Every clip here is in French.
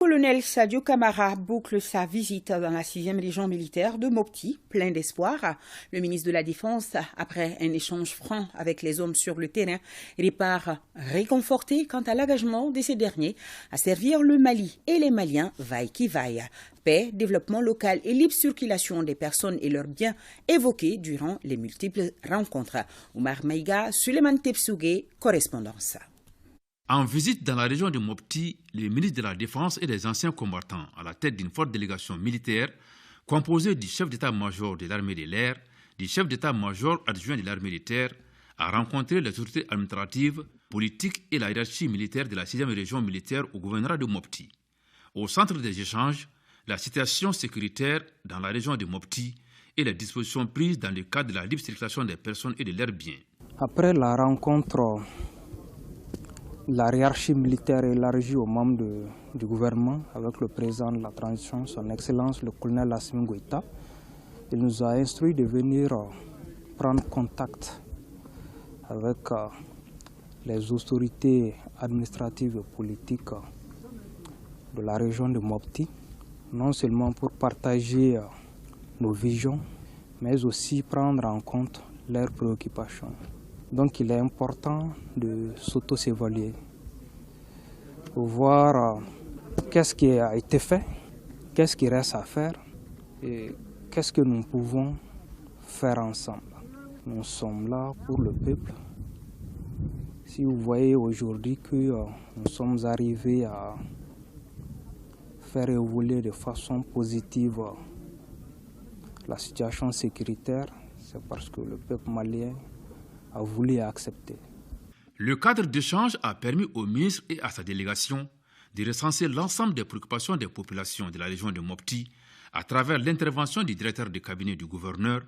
Colonel Sadio Camara boucle sa visite dans la 6e région militaire de Mopti, plein d'espoir. Le ministre de la Défense, après un échange franc avec les hommes sur le terrain, repart réconforté quant à l'engagement de ces derniers à servir le Mali et les Maliens vaille qui vaille. Paix, développement local et libre circulation des personnes et leurs biens évoqués durant les multiples rencontres. Oumar Maïga, Suleiman Tepsougué, correspondance. En visite dans la région de Mopti, le ministre de la Défense et des anciens combattants à la tête d'une forte délégation militaire composée du chef d'état-major de l'armée de l'air, du chef d'état-major adjoint de l'armée de terre, a rencontré les autorités administratives, politiques et la hiérarchie militaire de la 6e région militaire au gouvernorat de Mopti. Au centre des échanges, la situation sécuritaire dans la région de Mopti et les dispositions prises dans le cadre de la libre circulation des personnes et de leurs biens. Après la rencontre, la hiérarchie militaire élargie aux membres du gouvernement avec le président de la transition, son Excellence le colonel Assimi Goïta, il nous a instruit de venir prendre contact avec les autorités administratives et politiques de la région de Mopti, non seulement pour partager nos visions, mais aussi prendre en compte leurs préoccupations. Donc il est important de s'auto-évaluer, pour voir qu'est-ce qui a été fait, qu'est-ce qui reste à faire et qu'est-ce que nous pouvons faire ensemble. Nous sommes là pour le peuple. Si vous voyez aujourd'hui que nous sommes arrivés à faire évoluer de façon positive la situation sécuritaire, c'est parce que le peuple malien a voulu accepter. Le cadre d'échange a permis au ministre et à sa délégation de recenser l'ensemble des préoccupations des populations de la région de Mopti à travers l'intervention du directeur de cabinet du gouverneur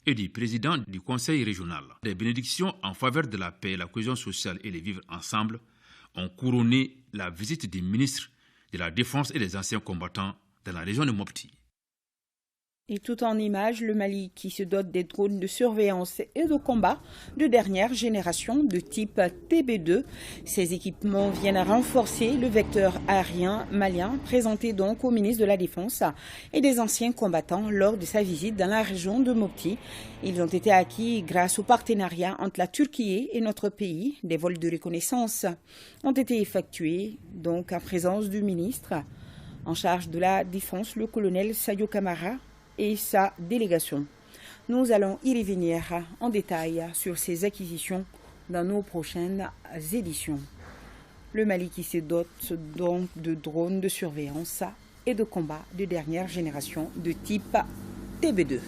et du président du conseil régional. Des bénédictions en faveur de la paix, la cohésion sociale et le vivre ensemble ont couronné la visite du ministre de la Défense et des anciens combattants dans la région de Mopti. Et tout en images, le Mali qui se dote des drones de surveillance et de combat de dernière génération de type TB2. Ces équipements viennent renforcer le vecteur aérien malien présenté donc au ministre de la Défense et des anciens combattants lors de sa visite dans la région de Mopti. Ils ont été acquis grâce au partenariat entre la Turquie et notre pays. Des vols de reconnaissance ont été effectués donc en présence du ministre en charge de la Défense, le colonel Sadio Camara, et sa délégation. Nous allons y revenir en détail sur ces acquisitions dans nos prochaines éditions. Le Mali qui se dote donc de drones de surveillance et de combat de dernière génération de type TB2.